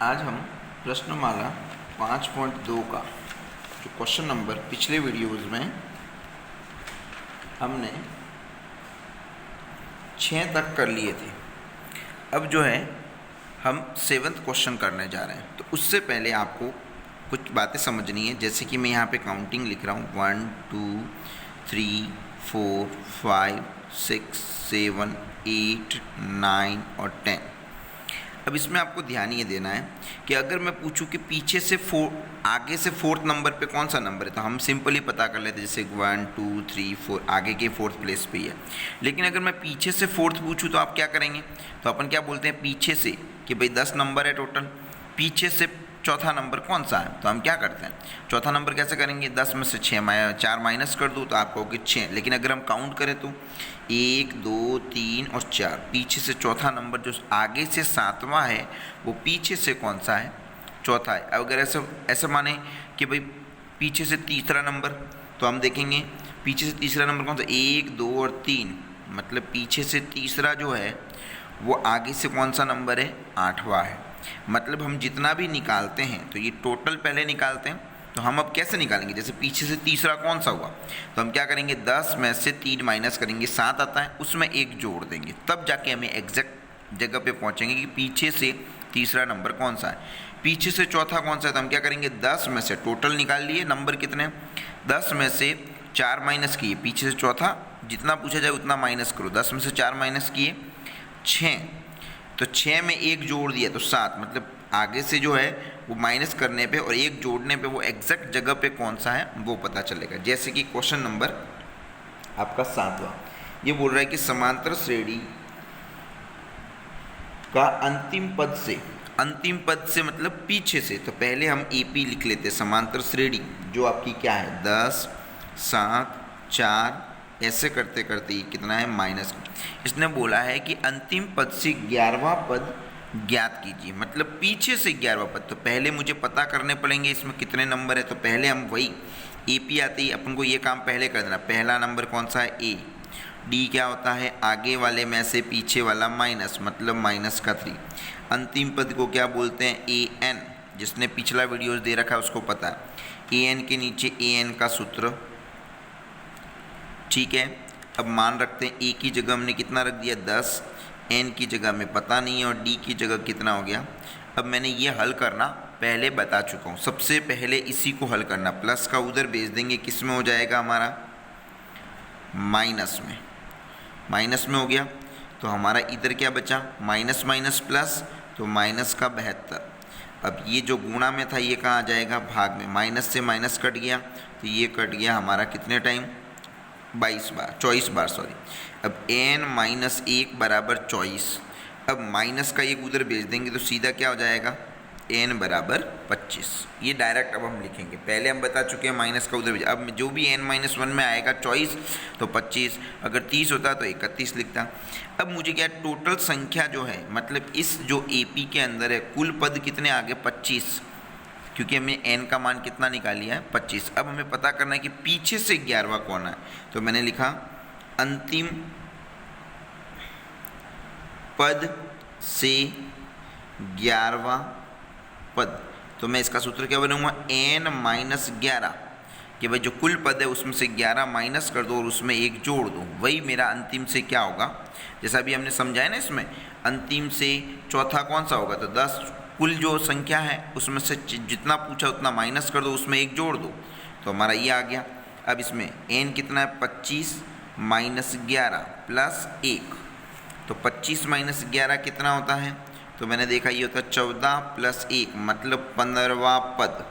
आज हम प्रश्नमाला 5.2 का जो क्वेश्चन नंबर पिछले वीडियोज़ में हमने 6 तक कर लिए थे, अब जो है हम 7th क्वेश्चन करने जा रहे हैं। तो उससे पहले आपको कुछ बातें समझनी है, जैसे कि मैं यहाँ पे काउंटिंग लिख रहा हूँ 1 2 3 4 5 6 7 8 9 और 10। अब इसमें आपको ध्यान ये देना है कि अगर मैं पूछूं कि पीछे से आगे से 4th नंबर पे कौन सा नंबर है, तो हम सिंपली पता कर लेते हैं, जैसे 1 2 3 4 आगे के 4th प्लेस पे ही है। लेकिन अगर मैं पीछे से 4th पूछूं तो आप क्या करेंगे, तो अपन क्या बोलते हैं पीछे से, कि भाई 10 नंबर है टोटल, पीछे से चौथा नंबर कौन सा है, तो हम क्या करते हैं चौथा नंबर कैसे करेंगे, 10 में से 4 माइनस कर दूँ तो आप कहोगे 6। लेकिन अगर हम काउंट करें तो 1 2 3 और 4, पीछे से चौथा नंबर जो आगे से 7वां है वो पीछे से कौन सा है, चौथा है। अब अगर ऐसा माने कि भाई पीछे से तीसरा नंबर, तो हम देखेंगे पीछे से तीसरा नंबर कौन सा, 1 2 और 3, मतलब पीछे से तीसरा जो है वो आगे से कौन सा नंबर है, 8वां है। मतलब हम जितना भी निकालते हैं तो ये टोटल पहले निकालते हैं, तो हम अब कैसे निकालेंगे, जैसे पीछे से तीसरा कौन सा हुआ, तो हम क्या करेंगे 10 में से 3 माइनस करेंगे, 7 आता है, उसमें 1 जोड़ देंगे, तब जाके हमें एग्जैक्ट जगह पे पहुंचेंगे कि पीछे से तीसरा नंबर कौन सा है। पीछे से चौथा कौन सा है, तो हम क्या करेंगे 10 में से टोटल निकाल लिए नंबर कितने, 10 में से 4 माइनस किए, पीछे से चौथा जितना पूछा जाए उतना माइनस करो, 10 में से 4 माइनस किए 6, तो 6 में 1 जोड़ दिया तो 7, मतलब आगे से जो है वो माइनस करने पे और 1 जोड़ने पे वो एग्जैक्ट जगह पे कौन सा है वो पता चलेगा। जैसे कि क्वेश्चन नंबर आपका 7वां ये बोल रहा है कि समांतर श्रेणी का अंतिम पद से मतलब पीछे से, तो पहले हम AP लिख लेते हैं, समांतर श्रेणी जो आपकी क्या है 10 7 4, ऐसे करते करते ये कितना है माइनस। इसने बोला है कि अंतिम पद से 11वां पद ज्ञात कीजिए, मतलब पीछे से 11वां पद, तो पहले मुझे पता करने पड़ेंगे इसमें कितने नंबर है, तो पहले हम वही AP आते ही अपन को ये काम पहले कर देना। पहला नंबर कौन सा है, A। D क्या होता है, आगे वाले में से पीछे वाला माइनस, मतलब माइनस का 3। अंतिम पद को क्या बोलते हैं, AN। जिसने पिछला वीडियोस दे रखा है उसको पता है, AN के नीचे AN का सूत्र, ठीक है। अब मान रखते हैं A की जगह हमने कितना रख दिया 10, N की जगह में पता नहीं है और D की जगह कितना हो गया। अब मैंने ये हल करना पहले बता चुका हूँ, सबसे पहले इसी को हल करना, प्लस का उधर भेज देंगे, किस में हो जाएगा हमारा, माइनस में हो गया। तो हमारा इधर क्या बचा, माइनस माइनस प्लस, तो माइनस का 72। अब ये जो गुणा में था ये कहाँ आ जाएगा, भाग में, माइनस से माइनस कट गया तो ये कट गया हमारा कितने टाइम, 24 बार सॉरी। अब n-1 बराबर 24, अब माइनस का एक उधर भेज देंगे तो सीधा क्या हो जाएगा, n बराबर 25। ये डायरेक्ट अब हम लिखेंगे, पहले हम बता चुके हैं माइनस का उधर भेज, अब जो भी n-1 में आएगा 24 तो 25, अगर 30 होता तो 31 लिखता। अब मुझे क्या टोटल संख्या जो है, मतलब इस जो AP के अंदर है कुल पद कितने आ गए 25, क्योंकि हमने n का मान कितना निकाल लिया है 25। अब हमें पता करना है कि पीछे से 11वां कौन है, तो मैंने लिखा अंतिम पद से 11वां पद, तो मैं इसका सूत्र क्या बनाऊंगा, n-11, कि भाई जो कुल पद है उसमें से 11 माइनस कर दो और उसमें 1 जोड़ दो, वही मेरा अंतिम से क्या होगा, जैसा अभी हमने समझाया ना, इसमें अंतिम से चौथा कौन सा होगा, तो 10 कुल जो संख्या है उसमें से जितना पूछा उतना माइनस कर दो, उसमें 1 जोड़ दो, तो हमारा ये आ गया। अब इसमें n कितना है 25 माइनस 11 प्लस 1, तो 25 माइनस 11 कितना होता है, तो मैंने देखा ये होता है 14 प्लस 1, मतलब 15वां पद।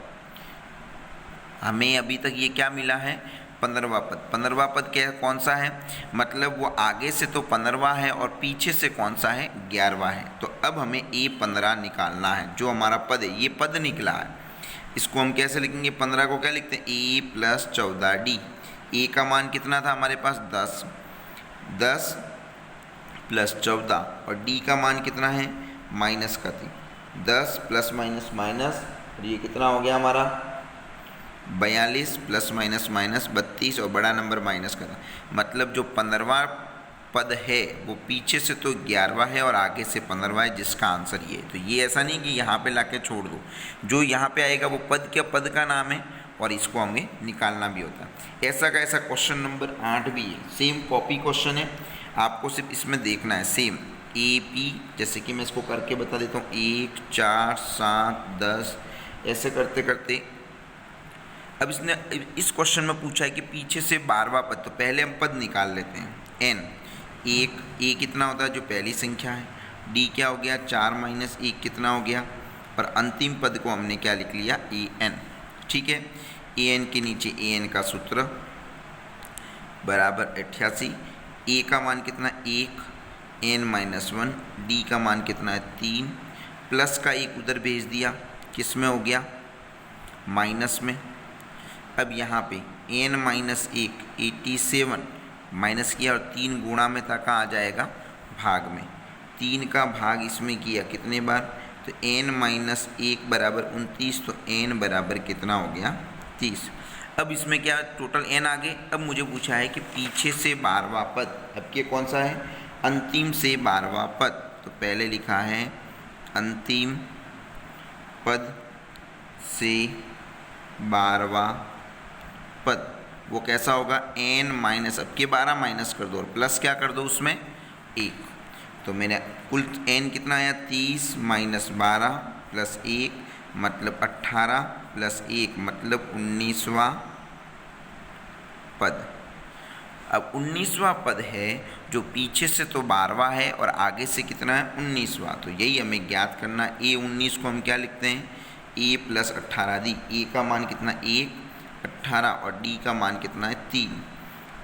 हमें अभी तक ये क्या मिला है, 15वां पद। 15वां पद क्या कौन सा है, मतलब वो आगे से तो 15वां है और पीछे से कौन सा है, 11वां है। तो अब हमें A15 निकालना है, जो हमारा पद है ये पद निकला है, इसको हम कैसे लिखेंगे, 15 को क्या लिखते हैं A प्लस 14D। A का मान कितना था हमारे पास 10 प्लस 14 और D का मान कितना है माइनस का 3, 10 प्लस माइनस माइनस, और ये कितना हो गया हमारा 42 प्लस माइनस माइनस 32 और बड़ा नंबर माइनस का था, मतलब जो 15वां पद है वो पीछे से तो 11वां है और आगे से 15वां है, जिसका आंसर ये है। तो ये ऐसा नहीं कि यहाँ पे लाके छोड़ दो, जो यहाँ पे आएगा वो पद का नाम है और इसको हमें निकालना भी होता है। ऐसा का ऐसा क्वेश्चन नंबर 8 भी है, सेम कॉपी क्वेश्चन है, आपको सिर्फ इसमें देखना है सेम AP, जैसे कि मैं इसको करके बता देता हूँ 1 4 7 10 ऐसे करते करते। अब इसने इस क्वेश्चन में पूछा है कि पीछे से 12वां पद, तो पहले हम पद निकाल लेते हैं। n, एक a कितना होता है जो पहली संख्या है, d क्या हो गया 4 - 1 कितना हो गया, और अंतिम पद को हमने क्या लिख लिया an। ठीक है, an के नीचे an का सूत्र बराबर 88, a का मान कितना 1, n-1, d का मान कितना है 3, प्लस का 1 उधर भेज दिया, किस में हो गया माइनस में। अब यहाँ पे n-1 87 माइनस किया और 3 गुणा में था, कहाँ आ जाएगा भाग में, 3 का भाग इसमें किया कितने बार, तो n-1 बराबर 29, तो n बराबर कितना हो गया 30। अब इसमें क्या टोटल n आ गए। अब मुझे पूछा है कि पीछे से 12वां पद, अब ये कौन सा है अंतिम से 12वां पद, तो पहले लिखा है अंतिम पद से 12वां पद, वो कैसा होगा n- अब के 12 माइनस कर दो और प्लस क्या कर दो उसमें 1, तो मेरा कुल n कितना आया 30 - 12 प्लस 1 मतलब 18 प्लस 1 मतलब 19वां पद। अब 19वां पद है जो पीछे से तो 12वां है और आगे से कितना है 19वां, तो यही हमें ज्ञात करना। a19 को हम क्या लिखते हैं a + 18 दी, a का मान कितना 1 18 और d का मान कितना है 3,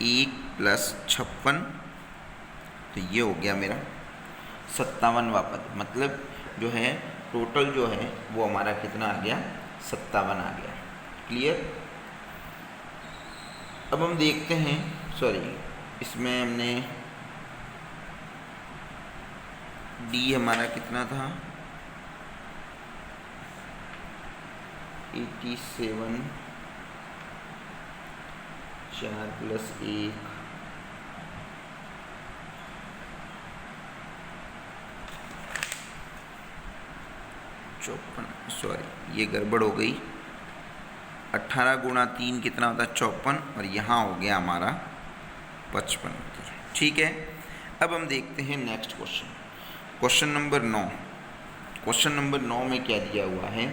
1 + 56, तो ये हो गया मेरा 57वां पद। मतलब जो है टोटल जो है वो हमारा कितना आ गया 57 आ गया। क्लियर। अब हम देखते हैं, सॉरी इसमें हमने d हमारा कितना था 87, 4 + 1 54, सॉरी ये गड़बड़ हो गई, 18 × 3 कितना होता है 54 और यहाँ हो गया हमारा 55। ठीक है, अब हम देखते हैं next question, question number 9। Question number 9 में क्या दिया हुआ है,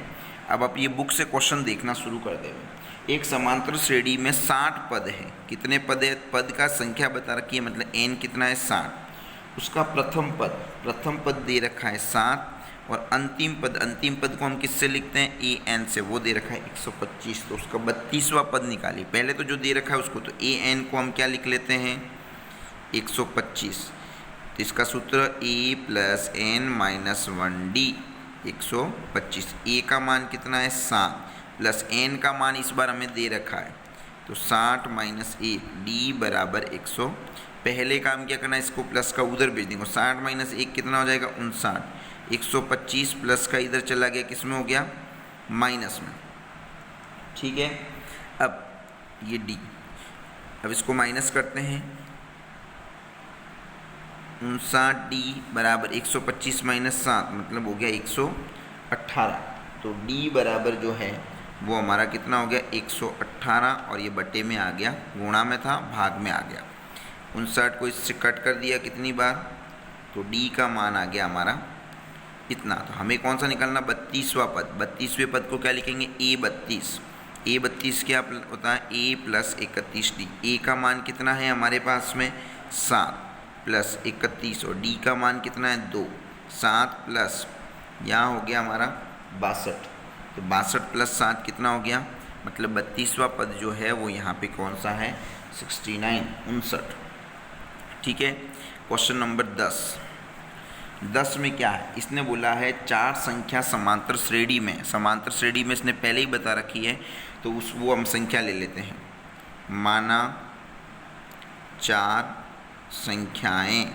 अब आप ये बुक से क्वेश्चन देखना शुरू कर देंगे। एक समांतर श्रेणी में 60 पद है, कितने पद है, पद का संख्या बता रखी है, मतलब n कितना है 60, उसका प्रथम पद दे रखा है 7 और अंतिम पद को हम किससे लिखते हैं an से, वो दे रखा है 125, तो उसका 32वां पद निकालिए। पहले तो जो दे रखा है उसको, तो an को हम क्या लिख लेते हैं 125, तो इसका सूत्र a + n-1d 125, a का मान कितना है 7 प्लस n का मान इस बार हमें दे रखा है, तो 60 - 1 d बराबर 100। पहले काम क्या करना है, इसको प्लस का उधर भेज देंगे, 60 - 1 कितना हो जाएगा 59, 125 प्लस का इधर चला गया, किस में हो गया माइनस में। ठीक है, अब ये d, अब इसको माइनस करते हैं, 59d बराबर 125 - 7 मतलब हो गया 118, तो d बराबर जो है वो हमारा कितना हो गया 118 और ये बटे में आ गया, गुणा में था भाग में आ गया। 59 को इससे कट कर दिया कितनी बार, तो d का मान आ गया हमारा इतना। तो हमें कौन सा निकालना 32वां पद, 32वें पद को क्या लिखेंगे a32 क्या होता है a + 31d, a का मान कितना है हमारे पास में 7 + 31 और d का मान कितना है 2, 7 प्लस यहाँ हो गया हमारा 62, तो 62 + 7 कितना हो गया, मतलब 32वां पद जो है वो यहाँ पे कौन सा है 59। ठीक है, क्वेश्चन नंबर 10 में क्या है, इसने बोला है 4 संख्या समांतर श्रेणी में इसने पहले ही बता रखी है, तो वो हम संख्या ले लेते हैं। माना 4 संख्याएं,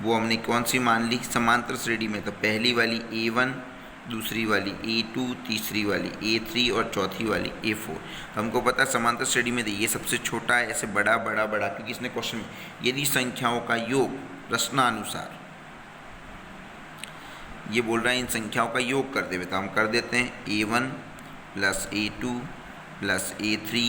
वो हमने कौन सी मान ली समांतर श्रेणी में, तो पहली वाली a1, दूसरी वाली A2, तीसरी वाली A3 और चौथी वाली A4। तो हमको पता है समांतर श्रेणी में ये सबसे छोटा है, ऐसे बड़ा बड़ा बड़ा, क्योंकि इसने क्वेश्चन में यदि संख्याओं का योग प्रश्नानुसार ये बोल रहा है इन संख्याओं का योग कर देवे, तो हम कर देते हैं A1 plus A2 plus A3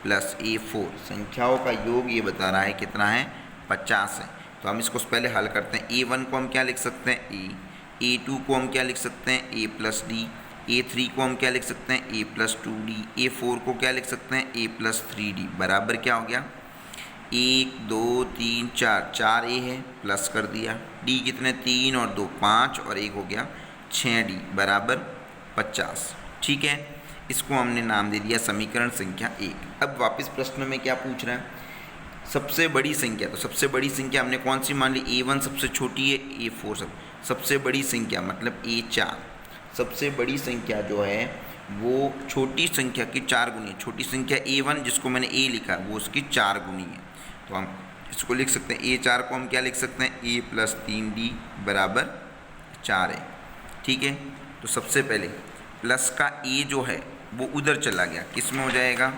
plus A4। संख्याओं का योग ये बता रहा है कितना है, 50 है। तो हम इसको पहले हल करते हैं। A1 को हम क्या लिख सकते हैं, A, A2 को हम क्या लिख सकते हैं, A प्लस डी, A3 को हम क्या लिख सकते हैं, A प्लस 2D, A4 को क्या लिख सकते हैं, A प्लस 3D, बराबर क्या हो गया 1 2 3 4, 4A है, प्लस कर दिया, D कितने 3 और 2 5 और 1 हो गया 6D बराबर 50। ठीक है, इसको हमने नाम दे दिया समीकरण संख्या 1। अब वापस प्रश्न में क्या पूछ रहा है, सबसे बड़ी संख्या। तो सबसे बड़ी संख्या हमने कौन सी मान ली, A1 सबसे छोटी है, A4 सबसे बड़ी संख्या मतलब A4। सबसे बड़ी संख्या जो है वो छोटी संख्या की 4 गुनी है। छोटी संख्या A1 जिसको मैंने A लिखा वो उसकी 4 गुनी है। तो हम इसको लिख सकते हैं A4 को हम क्या लिख सकते हैं, A प्लस 3D बराबर 4 है। ठीक है, तो सबसे पहले प्लस का A जो है वो उधर चला गया, किस में हो जाएगा,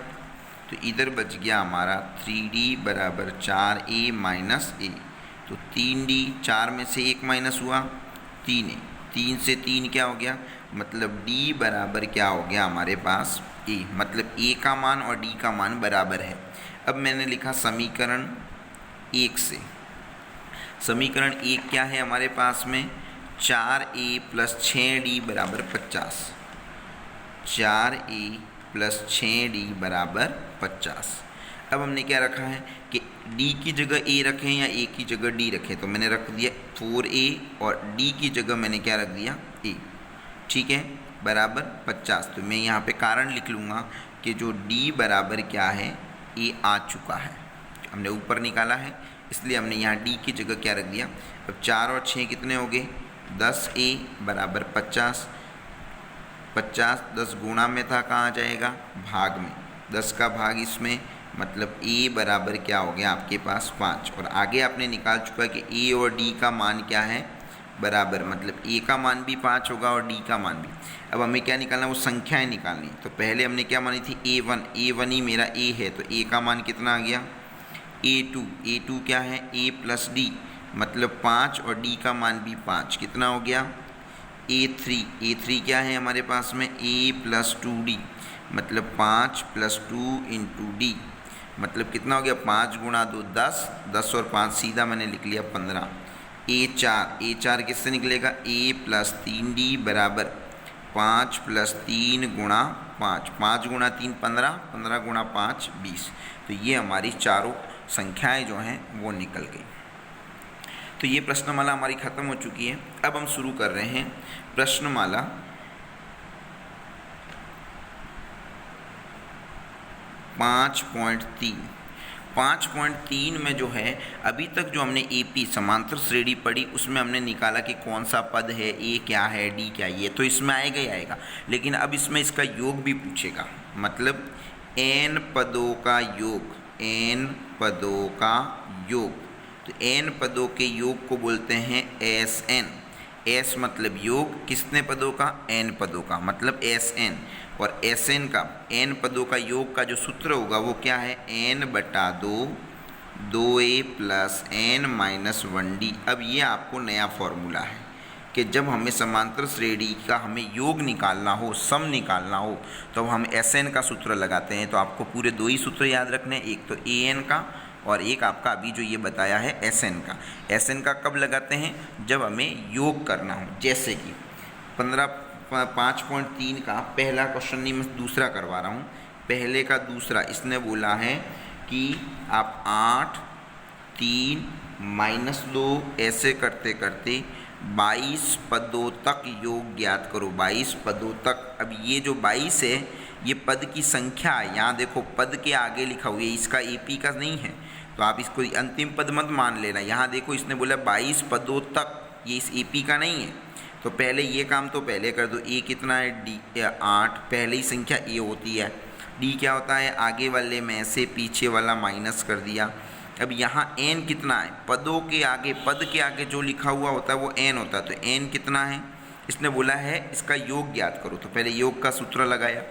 तो इधर बच गया हमारा 3D बराबर 4A माइनस A। तो 3D 4 में से 1 माइनस हुआ 3 है, 3 से 3 क्या हो गया, मतलब D बराबर क्या हो गया हमारे पास A, मतलब A का मान और D का मान बराबर है। अब मैंने लिखा समीकरण 1 से, समीकरण 1 क्या है हमारे पास में, 4A प्लस 6D बराबर 50, 4A प्लस 6D बराबर 50। अब हमने क्या रखा है कि D की जगह A रखें या A की जगह D रखें, तो मैंने रख दिया 4A और D की जगह मैंने क्या रख दिया A। ठीक है, बराबर 50। तो मैं यहाँ पे कारण लिख लूँगा कि जो D बराबर क्या है A आ चुका है, हमने ऊपर निकाला है इसलिए हमने यहाँ D की जगह क्या रख दिया। अब 4 और 6 कितने हो गए, 10A बराबर 50, 50 10 गुणा में था, कहाँ आ जाएगा भाग में, 10 का भाग इसमें, मतलब A बराबर क्या हो गया आपके पास 5। और आगे आपने निकाल चुका है कि A और D का मान क्या है बराबर, मतलब A का मान भी 5 होगा और D का मान भी। अब हमें क्या निकालना, वो संख्याएं निकालनी। तो पहले हमने क्या मानी थी A1, A1 ही मेरा A है, तो A का मान कितना आ गया A2, A2 क्या है A प्लस D मतलब 5 और D का मान भी 5, कितना हो गया A3, A3 क्या है हमारे पास में A प्लस 2D मतलब 5 प्लस 2 इंटू D, मतलब कितना हो गया 5 गुणा 2 10, 10 और 5 सीधा मैंने लिख लिया 15। A4, A4 किससे निकलेगा A प्लस 3D बराबर 5 प्लस 3 गुणा 5, 5 गुणा 3 15, 15 गुणा 5 20। तो ये हमारी चारों संख्याएं जो हैं वो निकल गई। तो ये प्रश्नमाला हमारी ख़त्म हो चुकी है। अब हम शुरू कर रहे हैं प्रश्नमाला 5.3। 5.3 में जो है अभी तक जो हमने AP समांतर श्रेणी पढ़ी उसमें हमने निकाला कि कौन सा पद है, A क्या है, D क्या है, ये तो इसमें आएगा ही आएगा। लेकिन अब इसमें इसका योग भी पूछेगा, मतलब n पदों का योग, n पदों का योग। तो n पदों के योग को बोलते हैं Sn। S मतलब योग किसने पदों का, n पदों का, मतलब Sn। और Sn का n पदों का योग का जो सूत्र होगा वो क्या है, n बटा 2 2a plus n minus 1d। अब ये आपको नया फॉर्मूला है कि जब हमें समांतर श्रेणी का हमें योग निकालना हो, सम निकालना हो, तो हम Sn का सूत्र लगाते हैं। तो आपको पूरे 2 ही सूत्र याद रखने हैं, एक तो an का और एक आपका अभी जो ये बताया है Sn का। Sn का कब लगाते हैं, जब हमें योग करना हो। जैसे कि 5.3 का पहला क्वेश्चन नहीं, मैं दूसरा करवा रहा हूँ। पहले का दूसरा इसने बोला है कि आप 8 3 माइनस 2 ऐसे करते करते 22 पदों तक योग ज्ञात करो, 22 पदों तक। अब ये जो 22 है ये पद की संख्या है, यहाँ देखो पद के आगे लिखा हुआ है, इसका AP का नहीं है, तो आप इसको अंतिम पद मत मान लेना। यहाँ देखो इसने बोला 22 पदों तक, ये इस AP का नहीं है। तो पहले ये काम तो पहले कर दो। A कितना है, D 8, पहले ही संख्या A होती है। D क्या होता है, आगे वाले में से पीछे वाला माइनस कर दिया। अब यहाँ n कितना है, पदों के आगे, पद के आगे जो लिखा हुआ होता है वो n होता है। तो n कितना है, इसने बोला है इसका योग ज्ञात करो, तो पहले योग का सूत्र लगाया,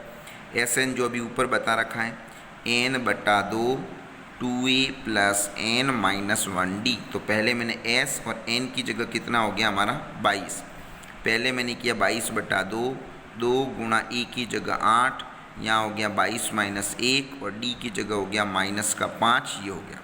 एस एन जो अभी ऊपर बता रखा है, एन बटा 2 2a plus N minus 1d। तो पहले मैंने s और n की जगह कितना हो गया हमारा 22, पहले मैंने किया 22 बटा 2, 2 गुणा a की जगह 8, यहाँ हो गया 22 माइनस 1 और d की जगह हो गया माइनस का 5, ये हो गया।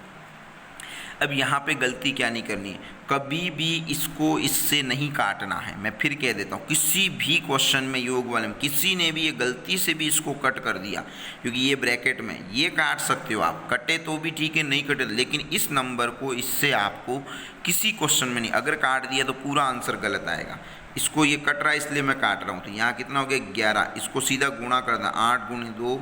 अब यहाँ पे गलती क्या नहीं करनी है, कभी भी इसको इससे नहीं काटना है। मैं फिर कह देता हूँ, किसी भी क्वेश्चन में योग वाले में किसी ने भी ये गलती से भी इसको कट कर दिया, क्योंकि ये ब्रैकेट में ये काट सकते हो आप, कटे तो भी ठीक है, नहीं कटे, लेकिन इस नंबर को इससे आपको किसी क्वेश्चन में नहीं, अगर काट दिया तो पूरा आंसर गलत आएगा। इसको ये कट रहा है इसलिए मैं काट रहा हूँ। तो यहाँ कितना हो गया 11, इसको सीधा गुणा कर दें, 8 गुणे 2,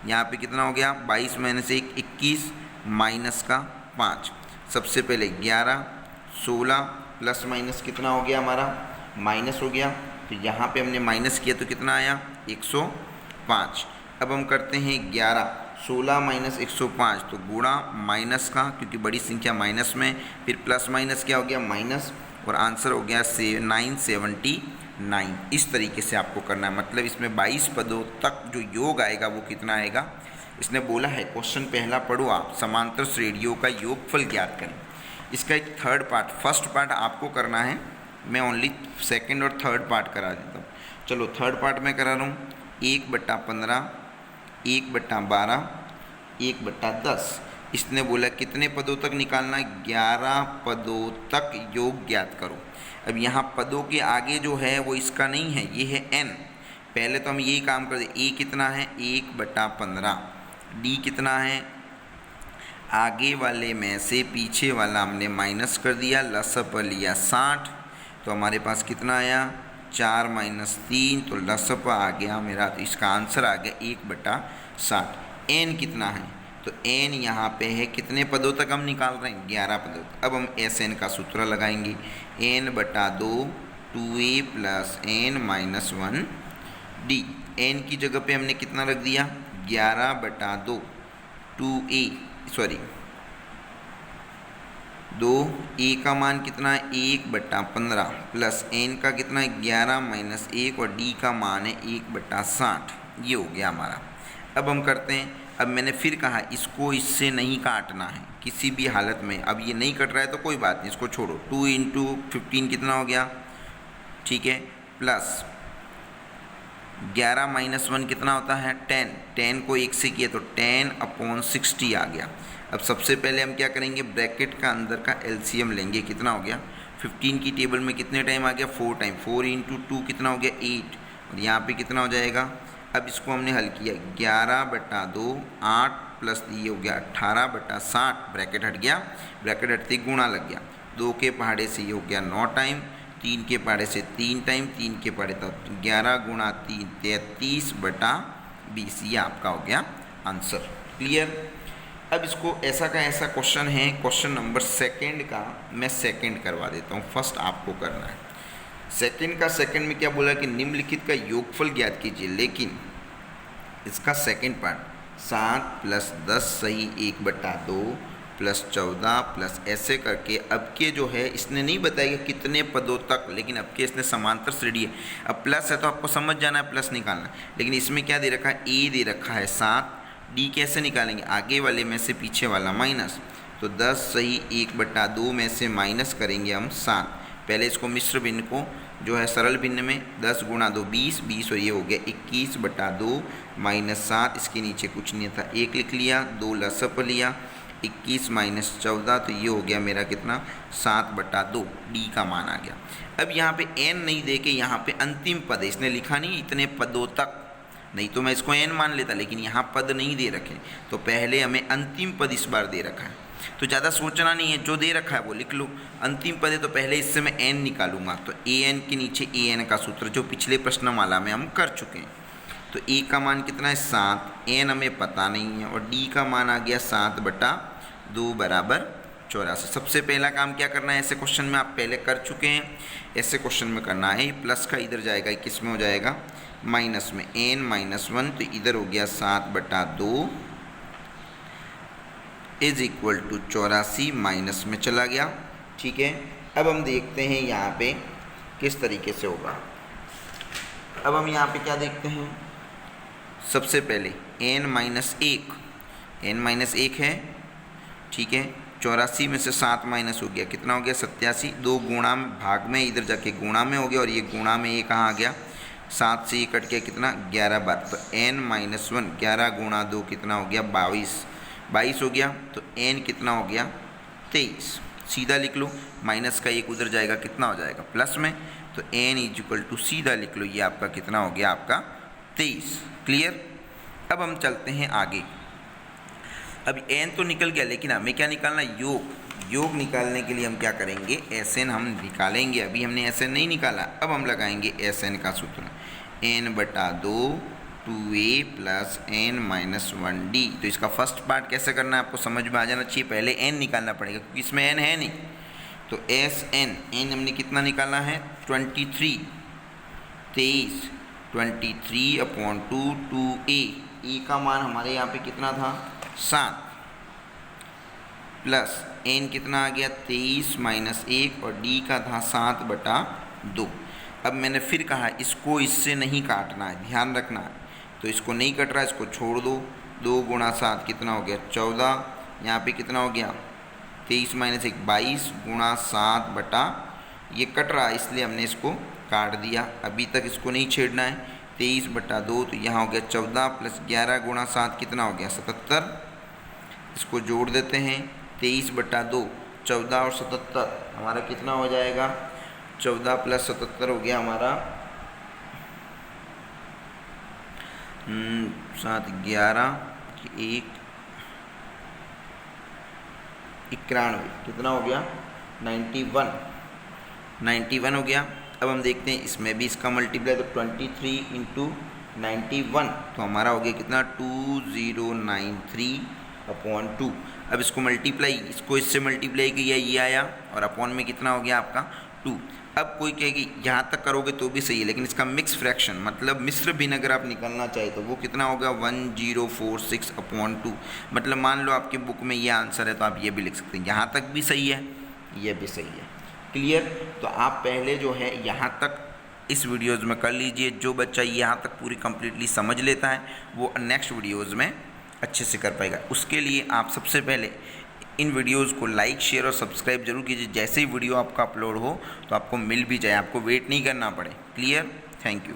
यहाँ पे कितना हो गया 22 माइनस 1 21 माइनस का 5। सबसे पहले 11 16 प्लस माइनस कितना हो गया हमारा माइनस हो गया, तो यहाँ पे हमने माइनस किया तो कितना आया 105। अब हम करते हैं 11 16 माइनस 105, तो गुणा माइनस का, क्योंकि बड़ी संख्या माइनस में, फिर प्लस माइनस क्या हो गया माइनस, और आंसर हो गया 979। इस तरीके से आपको करना है, मतलब इसमें 22 पदों तक जो योग आएगा वो कितना आएगा। इसने बोला है क्वेश्चन पहला पढ़ो आप, समांतर श्रेणियों का योगफल ज्ञात करें। इसका एक थर्ड पार्ट, फर्स्ट पार्ट आपको करना है, मैं ओनली सेकंड और थर्ड पार्ट करा देता हूँ। चलो थर्ड पार्ट मैं करा रहा हूँ, 1/15 1/12 1/10। इसने बोला कितने पदों तक निकालना है, 11 पदों तक योग ज्ञात करो। अब यहाँ पदों के आगे जो है वो इसका नहीं है, ये है n। पहले तो हम यही काम कर दे, a कितना है 1/15, d कितना है, आगे वाले में से पीछे वाला हमने माइनस कर दिया, लसप लिया 60, तो हमारे पास कितना आया 4 माइनस 3, तो लसप आ गया मेरा, तो इसका आंसर आ गया 1/60। n कितना है, तो n यहाँ पे है, कितने पदों तक हम निकाल रहे हैं 11 पदों तक। अब हम SN का सूत्र लगाएंगे, n/2 2a plus n minus 1d। n की जगह पे हमने कितना रख दिया 11/2 2a, सॉरी 2a का मान कितना है 1/15 प्लस n का कितना है 11 माइनस 1 और d का मान है 1/60, ये हो गया हमारा। अब हम करते हैं, अब मैंने फिर कहा इसको इससे नहीं काटना है किसी भी हालत में। अब ये नहीं कट रहा है तो कोई बात नहीं, इसको छोड़ो। 2 × 15 कितना हो गया, ठीक है, प्लस 11 माइनस 1 कितना होता है 10, 10 को 1 से किया तो 10/60 आ गया। अब सबसे पहले हम क्या करेंगे, ब्रैकेट का अंदर का एलसीएम लेंगे, कितना हो गया 15 की टेबल में कितने टाइम आ गया 4 टाइम, 4 × 2 कितना हो गया 8, और यहाँ पे कितना हो जाएगा। अब इसको हमने हल किया 11/2 8 प्लस ये हो गया 18/60, ब्रैकेट हट गया, ब्रैकेट हटते गुणा लग गया, 2 के पहाड़े से ये हो गया 9 टाइम, 3 के पहाड़े से 3 टाइम, 3 के पहाड़े तक 11 × 3 33/20, ये आपका हो गया आंसर। क्लियर। अब इसको ऐसा का ऐसा क्वेश्चन है, क्वेश्चन नंबर सेकंड का मैं सेकंड करवा देता हूँ, फर्स्ट आपको करना है। सेकंड का सेकंड में क्या बोला कि निम्नलिखित का योगफल ज्ञात कीजिए, लेकिन इसका सेकंड पार्ट 7 + 10 सही 1/2 प्लस 14 प्लस ऐसे करके, अब के जो है इसने नहीं बताया कितने पदों तक, लेकिन अब के इसने समांतर श्रेणी है। अब प्लस है तो आपको समझ जाना है प्लस निकालना, लेकिन इसमें क्या दे रखा है a दे रखा है 7, d कैसे निकालेंगे, आगे वाले में से पीछे वाला माइनस, तो 10 सही 1/2 में से माइनस करेंगे हम 7। पहले इसको मिश्र भिन्न को जो है सरल भिन्न में 10 × 2 20 20 और ये हो गया 21/2 माइनस 7, इसके नीचे कुछ नहीं था 1 लिख लिया, 2 लसप लिया, 21 माइनस 14, तो ये हो गया मेरा कितना 7/2, डी का मान आ गया। अब यहाँ पे n नहीं दे के यहाँ पे अंतिम पद है, इसने लिखा नहीं इतने पदों तक, नहीं तो मैं इसको n मान लेता, लेकिन यहाँ पद नहीं दे रखे, तो पहले हमें अंतिम पद इस बार दे रखा है, तो ज़्यादा सोचना नहीं है, जो दे रखा है वो लिख लो। अंतिम पद है तो पहले इससे मैं n निकालूंगा, तो an के नीचे an का सूत्र जो पिछले प्रश्नमाला में हम कर चुके हैं। तो a का मान कितना है 7, n हमें पता नहीं है, और d का मान आ गया 7/2 बराबर 84। सबसे पहला काम क्या करना है, ऐसे क्वेश्चन में आप पहले कर चुके हैं, ऐसे क्वेश्चन में करना है प्लस का इधर जाएगा, किस में हो जाएगा माइनस में, n-1, तो इधर हो गया 7/2 इज इक्वल टू 84, माइनस में चला गया। ठीक है, अब हम देखते हैं यहाँ पे किस तरीके से होगा। अब हम यहाँ पे क्या देखते हैं, सबसे पहले n-1 n-1 है, ठीक है। 84 में से 7 माइनस हो गया, कितना हो गया 87। 2 गुणा में भाग में, इधर जाके गुणा में हो गया, और ये गुणा में ये कहाँ आ गया, 7 से ये कट गया, कितना 11 बार। तो n-1 11 गुणा 2 कितना हो गया 22 हो गया। तो n कितना हो गया 23। सीधा लिख लो, माइनस का एक उधर जाएगा, कितना हो जाएगा प्लस में। तो n = सीधा लिख लो, ये आपका कितना हो गया आपका 23। क्लियर। अब हम चलते हैं आगे। अब n तो निकल गया, लेकिन हमें क्या निकालना, योग निकालने के लिए हम क्या करेंगे, Sn हम निकालेंगे। अभी हमने Sn नहीं निकाला, अब हम लगाएंगे Sn का सूत्र, n/2 2a + n-1d। तो इसका फर्स्ट पार्ट कैसे करना है आपको समझ में आ जाना चाहिए। पहले n निकालना पड़ेगा क्योंकि इसमें n है नहीं। तो Sn n हमने कितना निकाला है 23 23/2 2a, e का मान हमारे यहाँ पे कितना था 7, प्लस n कितना आ गया 23 - 1, और d का था 7/2। अब मैंने फिर कहा इसको इससे नहीं काटना है, ध्यान रखना है। तो इसको नहीं कट रहा है, इसको छोड़ दो। 2 × 7 कितना हो गया 14, यहाँ पे कितना हो गया 23 - 1 22 × 7/, ये कट रहा है इसलिए हमने इसको काट दिया। अभी तक इसको नहीं छेड़ना है। 23/2, तो यहाँ हो गया 14 + 11 × 7 कितना हो गया 77। इसको जोड़ देते हैं, 23/2 14 और 77 हमारा कितना हो जाएगा 14 + 77 हो गया हमारा 7 11 1 91, कितना हो गया 91 हो गया। अब हम देखते हैं इसमें भी इसका मल्टीप्लाई, तो 23 × 91 तो हमारा हो गया कितना 2093/2। अब इसको मल्टीप्लाई, इसको इससे मल्टीप्लाई किया, ये आया, और अपॉन में कितना हो गया आपका 2। अब कोई कहेगी यहाँ तक करोगे तो भी सही है, लेकिन इसका मिक्स फ्रैक्शन मतलब मिश्र भिन्न अगर आप निकालना चाहे तो वो कितना होगा 1046/2। मतलब मान लो आपकी बुक में ये आंसर है तो आप ये भी लिख सकते हैं, यहाँ तक भी सही है, ये भी सही है। क्लियर। तो आप पहले जो है यहाँ तक इस वीडियोज़ में कर लीजिए। जो बच्चा यहाँ तक पूरी कंप्लीटली समझ लेता है वो नेक्स्ट वीडियोज़ में अच्छे से कर पाएगा। उसके लिए आप सबसे पहले इन वीडियोज़ को लाइक शेयर और सब्सक्राइब जरूर कीजिए। जैसे ही वीडियो आपका अपलोड हो तो आपको मिल भी जाए, आपको वेट नहीं करना पड़े। क्लियर। Thank you.